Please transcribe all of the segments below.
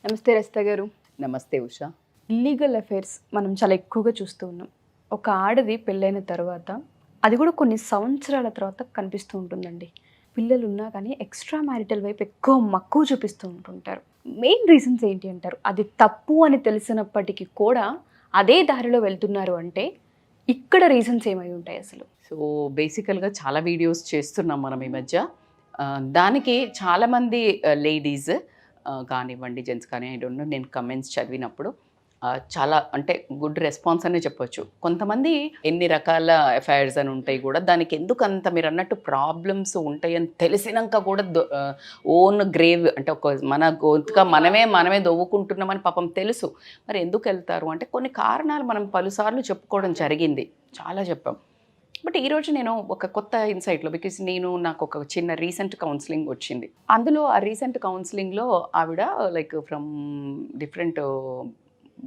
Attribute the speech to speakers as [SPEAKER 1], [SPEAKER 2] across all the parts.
[SPEAKER 1] నమస్తే రజిత గారు.
[SPEAKER 2] నమస్తే ఉషా.
[SPEAKER 1] ఇల్లీగల్ అఫైర్స్ మనం చాలా ఎక్కువగా చూస్తూ ఉన్నాం. ఒక ఆడది పెళ్ళైన తర్వాత అది కూడా కొన్ని సంవత్సరాల తర్వాత కనిపిస్తూ ఉంటుందండి. పిల్లలు ఉన్నా కానీ ఎక్స్ట్రా మ్యారిటల్ వైపు ఎక్కువ మక్కువ చూపిస్తూ ఉంటుంటారు. మెయిన్ రీజన్స్ ఏంటి అంటారు? అది తప్పు అని తెలిసినప్పటికీ కూడా అదే దారిలో వెళ్తున్నారు అంటే ఇక్కడ రీజన్స్ ఏమై ఉంటాయి అసలు?
[SPEAKER 2] సో బేసికల్గా చాలా వీడియోస్ చేస్తున్నాం మనం ఈ మధ్య. దానికి చాలామంది లేడీస్ కానివ్వండి, జెంట్స్ కానీ, ఐ డోంట్ నో, నేను కమెంట్స్ చదివినప్పుడు చాలా అంటే గుడ్ రెస్పాన్స్ అనే చెప్పొచ్చు. కొంతమంది ఎన్ని రకాల అఫైర్స్ అని ఉంటాయి కూడా, దానికి ఎందుకు అంత మీరు అన్నట్టు ప్రాబ్లమ్స్ ఉంటాయని తెలిసినాక కూడా ఓన్ గ్రేవ్ అంటే ఒక మన గొంతుగా మనమే దవ్వుకుంటున్నామని పాపం తెలుసు. మరి ఎందుకు వెళ్తారు అంటే కొన్ని కారణాలు మనం పలుసార్లు చెప్పుకోవడం జరిగింది, చాలా చెప్పాం. బట్ ఈరోజు నేను ఒక కొత్త ఇన్సైట్లో, బికాజ్ నాకు ఒక చిన్న రీసెంట్ కౌన్సిలింగ్ వచ్చింది. అందులో ఆ రీసెంట్ కౌన్సిలింగ్లో ఆవిడ లైక్ ఫ్రమ్ డిఫరెంట్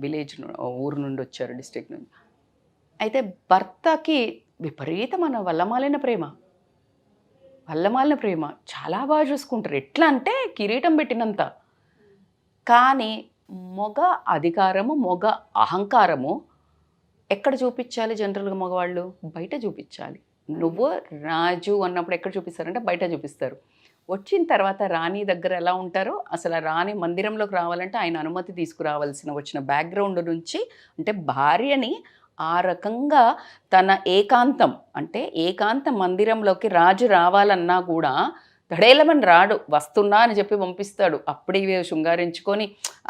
[SPEAKER 2] విలేజ్, ఊరు నుండి వచ్చారు, డిస్ట్రిక్ట్ నుండి. అయితే భర్తకి విపరీతమైన వల్లమాలిన ప్రేమ చాలా బాగా చూసుకుంటారు. ఎట్లా అంటే కిరీటం పెట్టినంత. కానీ మొగ అధికారము, మొగ అహంకారము ఎక్కడ చూపించాలి? జనరల్గా మగవాళ్ళు బయట చూపించాలి. నువ్వు రాజు అన్నప్పుడు ఎక్కడ చూపిస్తారంటే బయట చూపిస్తారు. వచ్చిన తర్వాత రాణి దగ్గర ఎలా ఉంటారో, అసలు ఆ రాణి మందిరంలోకి రావాలంటే ఆయన అనుమతి వచ్చిన బ్యాక్గ్రౌండ్ నుంచి, అంటే భార్యని ఆ రకంగా తన ఏకాంత మందిరంలోకి రాజు రావాలన్నా కూడా దడేలమని రాడు, వస్తున్నా అని చెప్పి పంపిస్తాడు. అప్పుడే శృంగారించుకొని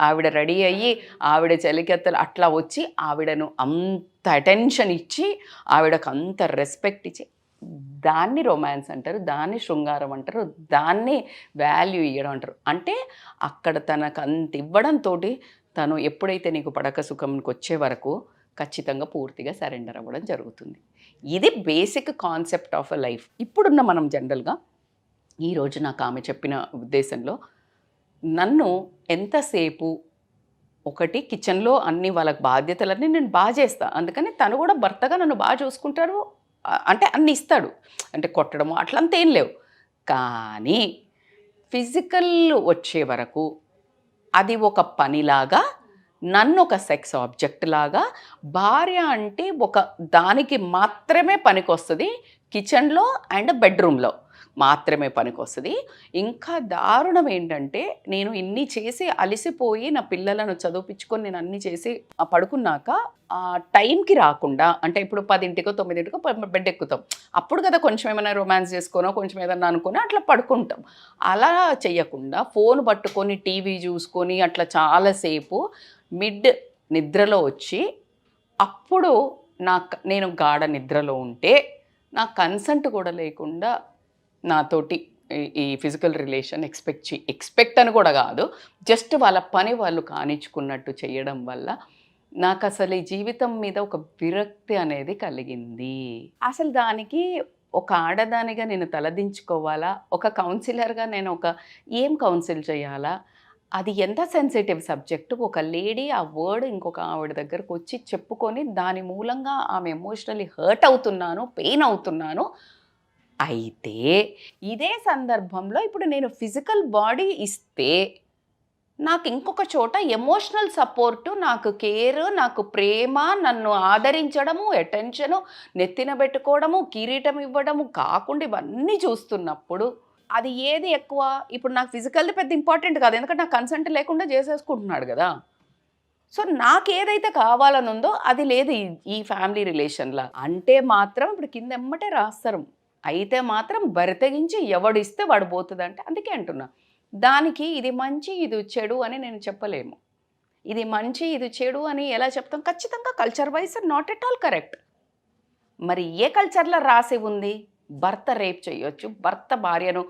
[SPEAKER 2] ఆవిడ రెడీ అయ్యి ఆవిడ చలికెత్తలు అట్లా వచ్చి ఆవిడను అంత అటెన్షన్ ఇచ్చి ఆవిడకు అంత రెస్పెక్ట్ ఇచ్చి, దాన్ని రొమాన్స్ అంటారు, దాన్ని శృంగారం అంటారు, దాన్ని వాల్యూ ఇవ్వడం అంటారు. అంటే అక్కడ తనకు అంత ఇవ్వడంతో తను ఎప్పుడైతే నీకు పడక సుఖంకి వచ్చే వరకు ఖచ్చితంగా పూర్తిగా సరెండర్ అవ్వడం జరుగుతుంది. ఇది basic concept of a life. ఇప్పుడున్న మనం జనరల్గా ఈరోజు నాకు ఆమె చెప్పిన ఉద్దేశంలో, నన్ను ఎంతసేపు ఒకటి కిచెన్లో అన్ని వాళ్ళకి బాధ్యతలన్నీ నేను బాగా చేస్తాను, అందుకని తను కూడా భర్తగా నన్ను బాగా చూసుకుంటారు, అంటే అన్ని ఇస్తాడు, అంటే కొట్టడము అట్లంతా ఏం లేవు. కానీ ఫిజికల్ వచ్చే వరకు అది ఒక పనిలాగా, నన్ను ఒక సెక్స్ ఆబ్జెక్ట్ లాగా, భార్య అంటే ఒక దానికి మాత్రమే పనికొస్తుంది, కిచెన్లో అండ్ బెడ్రూమ్లో మాత్రమే పనికొస్తుంది. ఇంకా దారుణం ఏంటంటే, నేను ఇన్ని చేసి అలసిపోయి నా పిల్లలను చదివించుకొని నేను అన్ని చేసి పడుకున్నాక ఆ టైంకి రాకుండా, అంటే ఇప్పుడు 10ంటికో 9ంటికో బెడ్ ఎక్కుతాం, అప్పుడు కదా కొంచెం ఏమైనా రొమాన్స్ చేసుకోనో కొంచెం ఏదన్నా అనుకుని అట్లా పడుకుంటాం. అలా చెయ్యకుండా ఫోన్ పట్టుకొని టీవీ చూసుకొని అట్లా చాలాసేపు మిడ్ నిద్రలో వచ్చి, అప్పుడు నేను గాఢ నిద్రలో ఉంటే నా కన్సెంట్ కూడా లేకుండా నాతోటి ఈ ఫిజికల్ రిలేషన్ ఎక్స్పెక్ట్ అని కూడా కాదు, జస్ట్ వాళ్ళ పని వాళ్ళు కానిచ్చుకున్నట్టు చేయడం వల్ల నాకు అసలు ఈ జీవితం మీద ఒక విరక్తి అనేది కలిగింది. అసలు దానికి ఒక ఆడదానిగా నేను తలదించుకోవాలా, ఒక కౌన్సిలర్గా నేను ఏం కౌన్సిల్ చేయాలా? అది ఎంత సెన్సిటివ్ సబ్జెక్టు. ఒక లేడీ ఆ వర్డ్ ఇంకొక ఆవిడ దగ్గరకు వచ్చి చెప్పుకొని దాని మూలంగా ఆమె ఎమోషనల్లీ హర్ట్ అవుతున్నాను, పెయిన్ అవుతున్నాను. అయితే ఇదే సందర్భంలో ఇప్పుడు నేను ఫిజికల్ బాడీ ఇస్తే నాకు ఇంకొక చోట ఎమోషనల్ సపోర్టు, నాకు కేర్, నాకు ప్రేమ, నన్ను ఆదరించడము, అటెన్షను, నెత్తిన పెట్టుకోవడము, కిరీటం ఇవ్వడము కాకుండా ఇవన్నీ చూస్తున్నప్పుడు అది ఏది ఎక్కువ? ఇప్పుడు నాకు ఫిజికల్ది పెద్ద ఇంపార్టెంట్ కాదు, ఎందుకంటే నాకు కన్సెంట్ లేకుండా చేసేసుకుంటున్నాడు కదా. సో నాకు ఏదైతే కావాలనుందో అది లేదు ఈ ఫ్యామిలీ రిలేషన్లో అంటే మాత్రం ఇప్పుడు కింద ఎమ్మటే రాస్తారు. అయితే మాత్రం బరితెగించి ఎవడిస్తే వాడు పోతుందంటే, అందుకే అంటున్నా, దానికి ఇది మంచి ఇది చెడు అని నేను చెప్పలేము. ఇది మంచి ఇది చెడు అని ఎలా చెప్తాం? ఖచ్చితంగా culture wise not at all correct. మరి ఏ కల్చర్లో రాసి ఉంది భర్త రేప్ చేయొచ్చు, భర్త భార్యను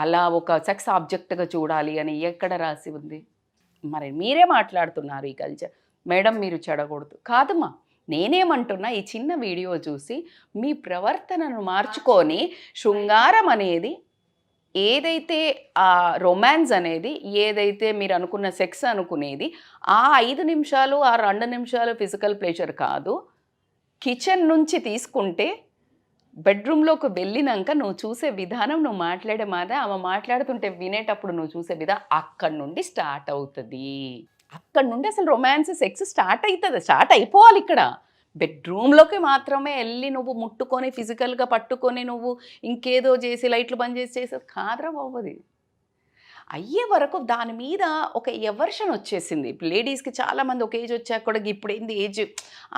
[SPEAKER 2] అలా ఒక సెక్స్ ఆబ్జెక్ట్గా చూడాలి అని ఎక్కడ రాసి ఉంది? మరి మీరే మాట్లాడుతున్నారు ఈ కల్చర్, మేడం మీరు చెడకూడదు కాదమ్మా. నేనేమంటున్నా, ఈ చిన్న వీడియో చూసి మీ ప్రవర్తనను మార్చుకొని శృంగారం అనేది ఏదైతే ఆ రొమాన్స్ అనేది ఏదైతే మీరు అనుకున్న సెక్స్ అనుకునేది ఆ 5 నిమిషాలు ఆ 2 నిమిషాలు ఫిజికల్ ప్లెజర్ కాదు, కిచెన్ నుంచి తీసుకుంటే బెడ్రూమ్లోకి వెళ్ళినాక నువ్వు చూసే విధానం, నువ్వు మాట్లాడే మాట, ఆమె మాట్లాడుతుంటే వినేటప్పుడు నువ్వు చూసే విధానం అక్కడి నుండి స్టార్ట్ అవుతుంది. అక్కడి నుండి అసలు రొమాన్స్, సెక్స్ స్టార్ట్ అవుతుంది, స్టార్ట్ అయిపోవాలి ఇక్కడ. బెడ్రూమ్లోకి మాత్రమే వెళ్ళి నువ్వు ముట్టుకొని ఫిజికల్గా పట్టుకొని నువ్వు ఇంకేదో చేసి లైట్లు బంద్ చేసేది కాదురా బాబు. అది అయ్యే వరకు దాని మీద ఒక ఎవర్షన్ వచ్చేసింది. ఇప్పుడు లేడీస్కి చాలామంది ఒక ఏజ్ వచ్చాక కూడా ఇప్పుడు ఏంది ఏజ్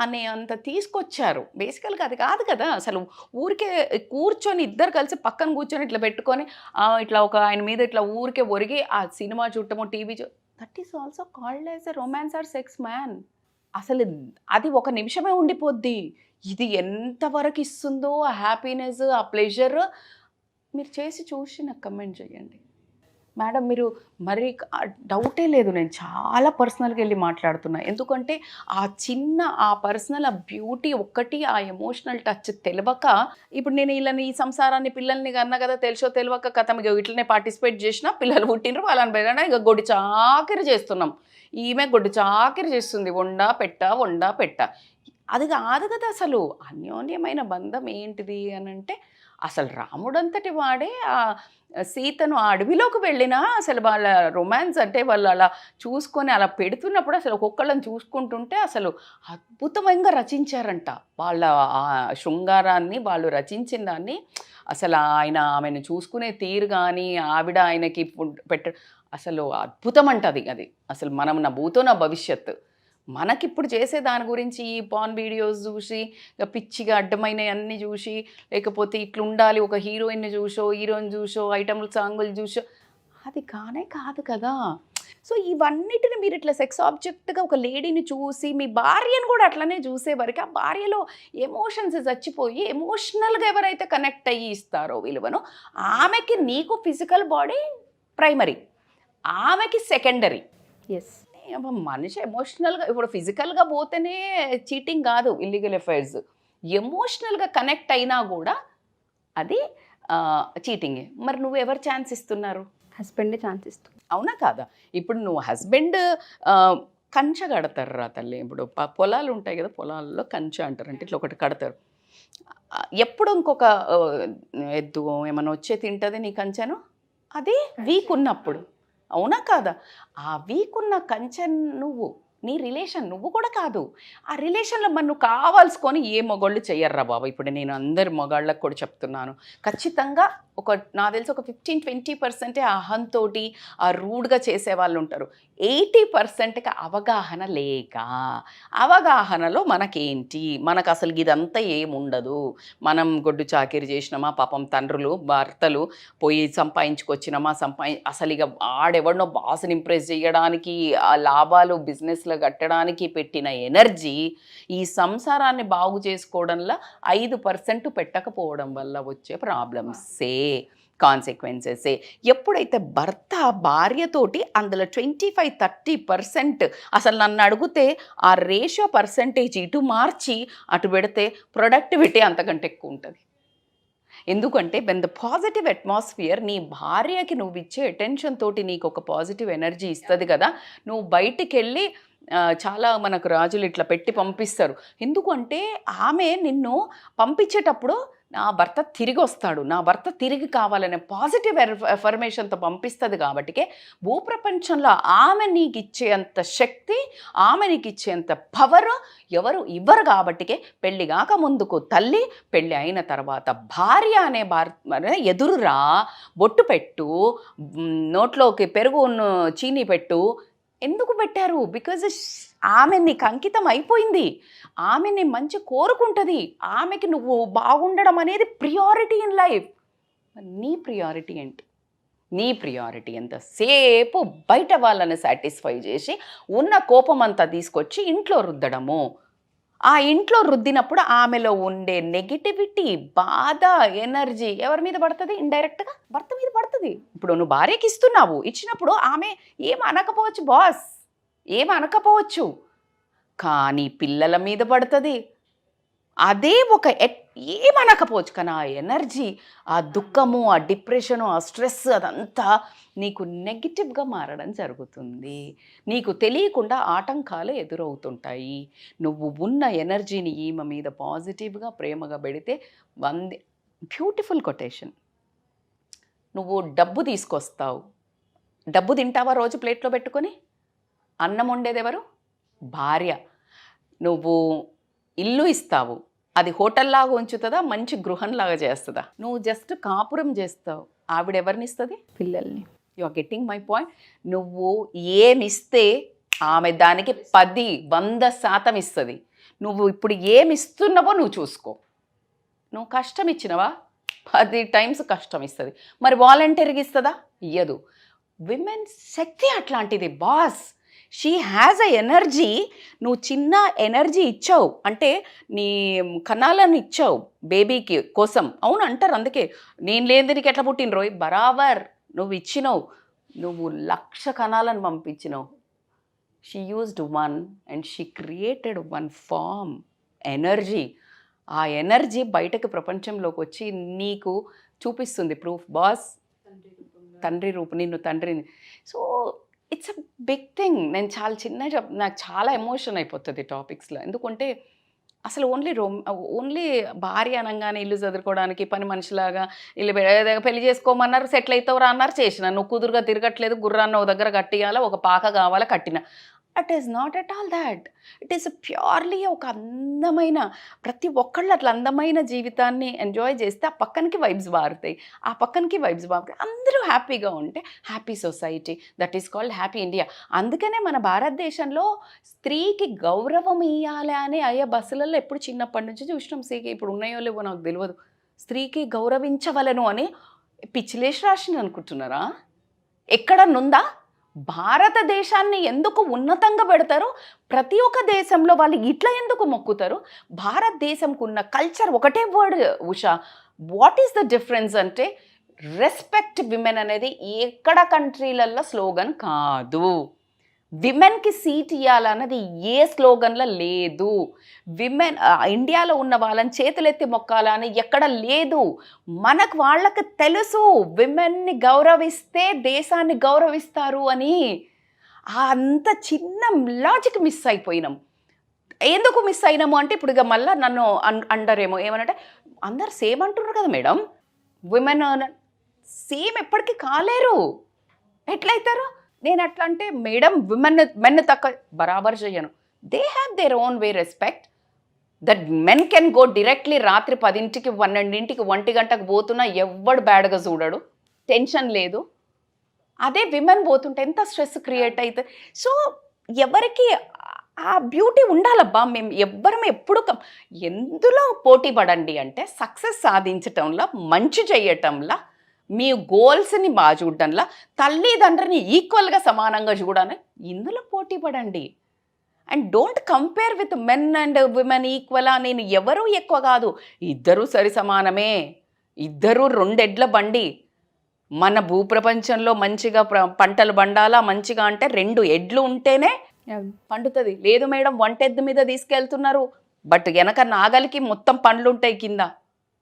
[SPEAKER 2] అనే అంత తీసుకొచ్చారు. బేసికల్గా అది కాదు కదా. అసలు ఊరికే కూర్చొని ఇద్దరు కలిసి పక్కన కూర్చొని ఇట్లా పెట్టుకొని ఇట్లా ఒక ఆయన మీద ఇట్లా ఊరికే ఒరిగి ఆ సినిమా చూడటము, TV that is also called as a romance or sex man. అసలు అది ఒక నిమిషమే ఉండిపోద్ది. ఇది ఎంతవరకు ఇస్తుందో ఆ హ్యాపీనెస్, ఆ ప్లెజర్ మీరు చేసి చూసి నాకు కమెంట్ చేయండి. మేడం మీరు మరి డౌటే లేదు, నేను చాలా పర్సనల్గా వెళ్ళి మాట్లాడుతున్నా. ఎందుకంటే ఆ చిన్న ఆ పర్సనల్ ఆ బ్యూటీ ఒక్కటి, ఆ ఎమోషనల్ టచ్ తెలియక ఇప్పుడు నేను వీళ్ళని ఈ సంసారాన్ని పిల్లల్ని కన్నా కదా తెలుసో తెలియక కథ ఇట్లనే పార్టిసిపేట్ చేసిన, పిల్లలు పుట్టినరు, వాళ్ళని పెరిగినా ఇక గొడ్డు చాకిరి చేస్తున్నాం. ఈమె గొడ్డు చాకిరి చేస్తుంది, వండా పెట్ట. అది కాదు కదా. అసలు అన్యోన్యమైన బంధం ఏంటిది అని అంటే అసలు రాముడంతటి వాడే ఆ సీతను ఆ అడవిలోకి వెళ్ళినా అసలు వాళ్ళ రొమాన్స్ అంటే వాళ్ళు అలా చూసుకొని అలా పెడుతున్నప్పుడు అసలు ఒక్కొక్కళ్ళని చూసుకుంటుంటే అసలు అద్భుతంగా రచించారంట. వాళ్ళ ఆ శృంగారాన్ని వాళ్ళు రచించిన దాన్ని అసలు ఆమెను చూసుకునే తీరు కానీ ఆవిడ ఆయనకి అసలు అద్భుతం అంటది. అది అసలు మనం నా భూతో నా భవిష్యత్తు. మనకిప్పుడు చేసే దాని గురించి ఈ పాన్ వీడియోస్ చూసి పిచ్చిగా అడ్డమైన అన్నీ చూసి, లేకపోతే ఇట్లా ఉండాలి ఒక హీరోయిన్ని చూసో హీరోయిన్ చూసో ఐటమ్లు సాంగులు చూసో అది కానే కాదు కదా. సో ఇవన్నిటిని మీరు ఇట్లా సెక్స్ ఆబ్జెక్ట్గా ఒక లేడీని చూసి మీ భార్యను కూడా అట్లనే చూసే వరకు ఆ భార్యలో ఎమోషన్స్ చచ్చిపోయి ఎమోషనల్గా ఎవరైతే కనెక్ట్ అయ్యి ఇస్తారో విలువను, ఆమెకి నీకు ఫిజికల్ బాడీ ప్రైమరీ, ఆమెకి సెకండరీ.
[SPEAKER 1] ఎస్,
[SPEAKER 2] మనిషి ఎమోషనల్గా ఇప్పుడు ఫిజికల్గా పోతేనే చీటింగ్ కాదు, ఇల్లీగల్ అఫైర్స్. ఎమోషనల్గా కనెక్ట్ అయినా కూడా అది చీటింగే. మరి నువ్వు ఎవరు ఛాన్స్ ఇస్తున్నారు?
[SPEAKER 1] హస్బెండే ఛాన్స్ ఇస్తుంది.
[SPEAKER 2] అవునా కాదా? ఇప్పుడు నువ్వు హస్బెండ్ కంచె కడతారు రా తల్లి. ఇప్పుడు పొలాలు ఉంటాయి కదా, పొలాల్లో కంచె అంటారు. అంటే ఇట్లా ఒకటి కడతారు. ఎప్పుడు ఇంకొక ఎద్దు ఏమైనా వచ్చే తింటుంది నీ కంచెను, అది వీక్ ఉన్నప్పుడు. అవునా కాదా? ఆ వీక్ ఉన్న కంచె నువ్వు, నీ రిలేషన్ నువ్వు కూడా కాదు. ఆ రిలేషన్లో మరి నువ్వు కావాల్సుకొని ఏ మగవాళ్ళు చెయ్యర్రా బాబా. ఇప్పుడు నేను అందరి మగాళ్ళకు కూడా చెప్తున్నాను, ఖచ్చితంగా నాకు తెలిసి ఒక 15-20% అహంతోటి ఆ రూడ్గా చేసేవాళ్ళు ఉంటారు. 80%కి అవగాహన లేక, అవగాహనలో మనకేంటి, మనకు అసలు ఇదంతా ఏముండదు, మనం గొడ్డు చాకిరి చేసినామా, పాపం తండ్రులు భర్తలు పోయి సంపాదించుకొచ్చినామా, అసలు ఇక ఆడెవడనో బాస్ని ఇంప్రెస్ చేయడానికి, ఆ లాభాలు బిజినెస్లో కట్టడానికి పెట్టిన ఎనర్జీ ఈ సంసారాన్ని బాగు చేసుకోవడంలో 5% పెట్టకపోవడం వల్ల వచ్చే ప్రాబ్లమ్సే, కాన్సిక్వెన్సెసే. ఎప్పుడైతే భర్త భార్యతోటి అందులో 25-30% అసలు నన్ను అడిగితే ఆ రేషియో పర్సంటేజ్ ఇటు మార్చి అటు పెడితే ప్రొడక్టివిటీ అంతకంటే ఎక్కువ ఉంటుంది. ఎందుకంటే వెన్ ద పాజిటివ్ అట్మాస్ఫియర్, నీ భార్యకి నువ్వు ఇచ్చే అటెన్షన్ తోటి నీకు ఒక పాజిటివ్ ఎనర్జీ ఇస్తుంది కదా. నువ్వు బయటికి వెళ్ళి చాలా మనకు రాజులు ఇట్లా పెట్టి పంపిస్తారు. ఎందుకంటే ఆమె నిన్ను పంపించేటప్పుడు నా భర్త తిరిగి వస్తాడు, నా భర్త తిరిగి కావాలనే పాజిటివ్ ఎఫర్మేషన్తో పంపిస్తుంది. కాబట్టికే భూప్రపంచంలో ఆమె నీకు ఇచ్చేంత శక్తి, ఆమె నీకు ఇచ్చేంత పవర్ ఎవరు ఇవ్వరు. కాబట్టికే పెళ్ళి కాక ముందుకు తల్లి, పెళ్ళి అయిన తర్వాత భార్య అనే ఎదురురా, బొట్టు పెట్టు, నోట్లోకి పెరుగు చీనీ పెట్టు. ఎందుకు పెట్టారు? బికాజ్ ఆమె నీకు అంకితం అయిపోయింది, ఆమెని మంచి కోరుకుంటుంది, ఆమెకి నువ్వు బాగుండడం అనేది ప్రియారిటీ ఇన్ లైఫ్. నీ ప్రియారిటీ ఏంటి? నీ ప్రియారిటీ ఎంతసేపు బయట వాళ్ళని సాటిస్ఫై చేసి ఉన్న కోపం అంతా తీసుకొచ్చి ఇంట్లో రుద్దడము. ఆ ఇంట్లో రుద్దినప్పుడు ఆమెలో ఉండే నెగిటివిటీ, బాధ, ఎనర్జీ ఎవరి మీద పడుతుంది? ఇండైరెక్ట్గా భర్త మీద పడుతుంది. ఇప్పుడు నువ్వు భార్యకి ఇస్తున్నావు, ఇచ్చినప్పుడు ఆమె ఏమనకపోవచ్చు బాస్, ఏమనకపోవచ్చు, కానీ పిల్లల మీద పడుతుంది. అదే ఒక ఏమనకపోవచ్చు, కానీ ఆ ఎనర్జీ, ఆ దుఃఖము, ఆ డిప్రెషను, ఆ స్ట్రెస్ అదంతా నీకు నెగిటివ్గా మారడం జరుగుతుంది. నీకు తెలియకుండా ఆటంకాలు ఎదురవుతుంటాయి. నువ్వు ఉన్న ఎనర్జీని ఈమె మీద పాజిటివ్గా ప్రేమగా పెడితే బ్యూటిఫుల్ కొటేషన్. నువ్వు డబ్బు తీసుకొస్తావు, డబ్బు తింటావా రోజు ప్లేట్లో పెట్టుకొని? అన్నం వండేది ఎవరు? భార్య. నువ్వు ఇల్లు ఇస్తావు, అది హోటల్లాగా ఉంచుతుందా, మంచి గృహంలాగా చేస్తుందా? నువ్వు జస్ట్ కాపురం చేస్తావు, ఆవిడ ఎవరిని ఇస్తుంది?
[SPEAKER 1] పిల్లల్ని.
[SPEAKER 2] You are getting my point. నువ్వు ఏమిస్తే ఆమె దానికి 100% ఇస్తుంది. నువ్వు ఇప్పుడు ఏమి ఇస్తున్నావో నువ్వు చూసుకో. నువ్వు కష్టం ఇచ్చినవా 10 times కష్టం ఇస్తుంది. మరి వాలంటీర్గా ఇస్తుందా? ఇయ్యదు. విమెన్ శక్తి అట్లాంటిది boss. She has a energy. నువ్వు చిన్న ఎనర్జీ ఇచ్చావు అంటే నీ కణాలను ఇచ్చావు బేబీకి కోసం. అవును అంటారు, అందుకే నేను లేని నీకు ఎట్లా పుట్టిన రోయ్, బరాబర్ నువ్వు ఇచ్చినావు. నువ్వు 1,00,000 కణాలను పంపించినావు. She used 1 and she created 1 form energy. ఆ ఎనర్జీ బయటకు ప్రపంచంలోకి వచ్చి నీకు చూపిస్తుంది ప్రూఫ్ బాస్. తండ్రి రూపు, నిన్ను తండ్రిని. So it's a big thing. నేను చాలా నాకు చాలా ఎమోషన్ అయిపోతుంది టాపిక్స్లో. ఎందుకంటే అసలు ఓన్లీ భార్య అనగానే ఇల్లు చదువుకోవడానికి పని మనిషిలాగా ఇల్లు పెళ్లి చేసుకోమన్నారు, సెటిల్ అవుతావురా అన్నారు, చేసిన. నువ్వు కుదురుగా తిరగట్లేదు, గుర్రాన్ని ఒక దగ్గర కట్టియాలా, ఒక పాక కావాలా, కట్టిన. It is not at all that. It is purely ఒక అందమైన, ప్రతి ఒక్కళ్ళు అట్లా అందమైన జీవితాన్ని ఎంజాయ్ చేస్తే ఆ పక్కనకి వైబ్స్ మారుతాయి, ఆ పక్కనకి వైబ్స్ మారుతాయి. అందరూ హ్యాపీగా ఉంటే happy society, that is called happy India. అందుకనే మన భారతదేశంలో స్త్రీకి గౌరవం ఇవ్వాలి అని అయ్యే బస్సులలో ఎప్పుడు చిన్నప్పటి నుంచి చూసినాం. స్త్రీకి ఇప్పుడు ఉన్నాయో లేవో నాకు తెలియదు. స్త్రీకి గౌరవించవలను అని పిచ్చిలేసి రాసింది అనుకుంటున్నారా? ఎక్కడనుందా? భారతదేశాన్ని ఎందుకు ఉన్నతంగా పెడతారు? ప్రతి ఒక్క దేశంలో వాళ్ళు ఇట్లా ఎందుకు మొక్కుతారు? భారతదేశంకు ఉన్న కల్చర్ ఒకటే word Usha. What is the difference అంటే రెస్పెక్ట్ విమెన్ అనేది ఎక్కడ కంట్రీలలో స్లోగన్ కాదు. విమెన్కి సీట్ ఇవ్వాలన్నది ఏ స్లోగన్లో లేదు. విమెన్ ఇండియాలో ఉన్న వాళ్ళని చేతులెత్తి మొక్కాలని ఎక్కడ లేదు. మనకు వాళ్ళకి తెలుసు విమెన్ని గౌరవిస్తే దేశాన్ని గౌరవిస్తారు అని. అంత చిన్న లాజిక్ మిస్ అయిపోయినాం. ఎందుకు మిస్ అయినాము అంటే ఇప్పుడు ఇక మళ్ళీ నన్ను అండరేమో ఏమనంటే, అందరు సేమ్ అంటున్నారు కదా మేడం, విమెన్ సేమ్ ఎప్పటికీ కాలేరు, ఎట్లయితారు? నేను ఎట్లా అంటే మేడం మెన్ తక్కువ బరాబర్ చేయను. They have their own way respect. That men can go directly రాత్రి 10ంటికి 12ంటికి 1 గంటకు పోతున్నా ఎవ్వడు బ్యాడ్గా చూడడు, టెన్షన్ లేదు. అదే విమెన్ పోతుంటే ఎంత స్ట్రెస్ క్రియేట్ అవుతుంది. సో ఎవరికి ఆ బ్యూటీ ఉండాలబ్బా. మేము ఎవ్వరం ఎప్పుడు ఎందులో పోటీ పడండి అంటే సక్సెస్ సాధించటంలో, మంచి చేయటంలో, మీ గోల్స్ని బాగా చూడడంలా, తల్లిదండ్రిని ఈక్వల్గా సమానంగా చూడాలని ఇందులో పోటీ పడండి. And don't compare with men and women ఈక్వలా. నేను ఎవరూ ఎక్కువ కాదు, ఇద్దరూ సరి సమానమే, ఇద్దరూ 2 ఎడ్ల బండి. మన భూప్రపంచంలో మంచిగా పంటలు పండాలా మంచిగా అంటే 2 ఎడ్లు ఉంటేనే పండుతుంది. లేదు మేడం 1 ఎద్దు మీద తీసుకెళ్తున్నారు, బట్ వెనక నాగలికి మొత్తం పండ్లు ఉంటాయి కింద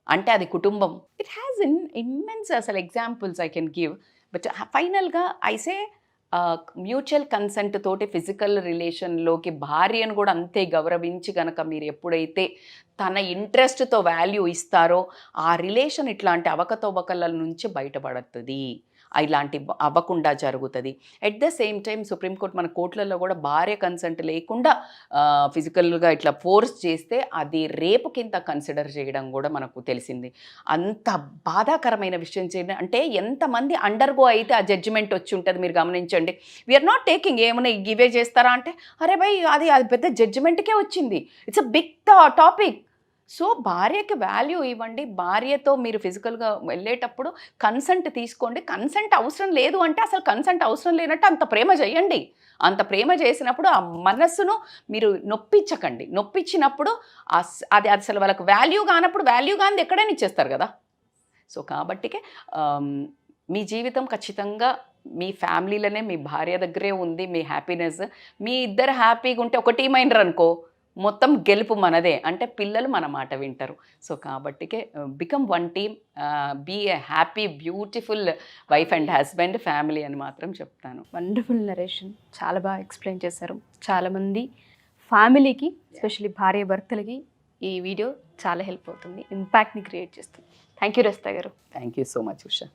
[SPEAKER 2] అంటే అది కుటుంబం. ఇట్ హ్యాస్ ఇమ్మెన్స్ అసలు examples I can give. But ఫైనల్గా ఐసే మ్యూచువల్ కన్సెంట్ తోటి ఫిజికల్ రిలేషన్లోకి భార్యను కూడా అంతే గౌరవించి కనుక మీరు ఎప్పుడైతే తన ఇంట్రెస్ట్తో వాల్యూ ఇస్తారో ఆ రిలేషన్ ఇట్లాంటి అవకతవకల నుంచి బయటపడుతుంది, ఇలాంటి అవ్వకుండా జరుగుతుంది. At the same time supreme court మన కోర్టులలో కూడా భార్య కన్సెంట్ లేకుండా ఫిజికల్గా ఇట్లా ఫోర్స్ చేస్తే అది రేపు కింద కన్సిడర్ చేయడం కూడా మనకు తెలిసింది. అంత బాధాకరమైన విషయం చేయండి అంటే ఎంతమంది అండర్గో అయితే ఆ జడ్జిమెంట్ వచ్చి ఉంటుంది మీరు గమనించండి. వీఆర్ నాట్ టేకింగ్ ఏమైనా గివే చేస్తారా అంటే అరే భయ్ అది పెద్ద జడ్జిమెంట్కే వచ్చింది. It's a big topic. So భార్యకి వాల్యూ ఇవ్వండి. భార్యతో మీరు ఫిజికల్గా వెళ్ళేటప్పుడు కన్సెంట్ తీసుకోండి. కన్సెంట్ అవసరం లేదు అంటే అసలు కన్సెంట్ అవసరం లేనట్టు అంత ప్రేమ చేయండి. అంత ప్రేమ చేసినప్పుడు ఆ మనస్సును మీరు నొప్పించకండి. నొప్పించినప్పుడు అది అసలు వాళ్ళకి వాల్యూ కానప్పుడు వాల్యూ కానిది ఎక్కడైనా ఇచ్చేస్తారు కదా. సో కాబట్టికే మీ జీవితం ఖచ్చితంగా మీ ఫ్యామిలీలోనే మీ భార్య దగ్గరే ఉంది. మీ హ్యాపీనెస్, మీ ఇద్దరు హ్యాపీగా ఉంటే ఒక టీం అయినరు అనుకో, మొత్తం గెలుపు మనదే. అంటే పిల్లలు మన మాట వింటారు. సో కాబట్టికే become 1 team, be a happy beautiful wife and husband family అని మాత్రం చెప్తాను.
[SPEAKER 1] వండర్ఫుల్ నరేషన్, చాలా బాగా ఎక్స్ప్లెయిన్ చేశారు. చాలామంది ఫ్యామిలీకి ఎస్పెషల్లీ భార్య భర్తలకి ఈ వీడియో చాలా హెల్ప్ అవుతుంది, ఇంపాక్ట్ని క్రియేట్ చేస్తుంది. థ్యాంక్ యూ రస్తా గారు.
[SPEAKER 2] Thank you so much Usha.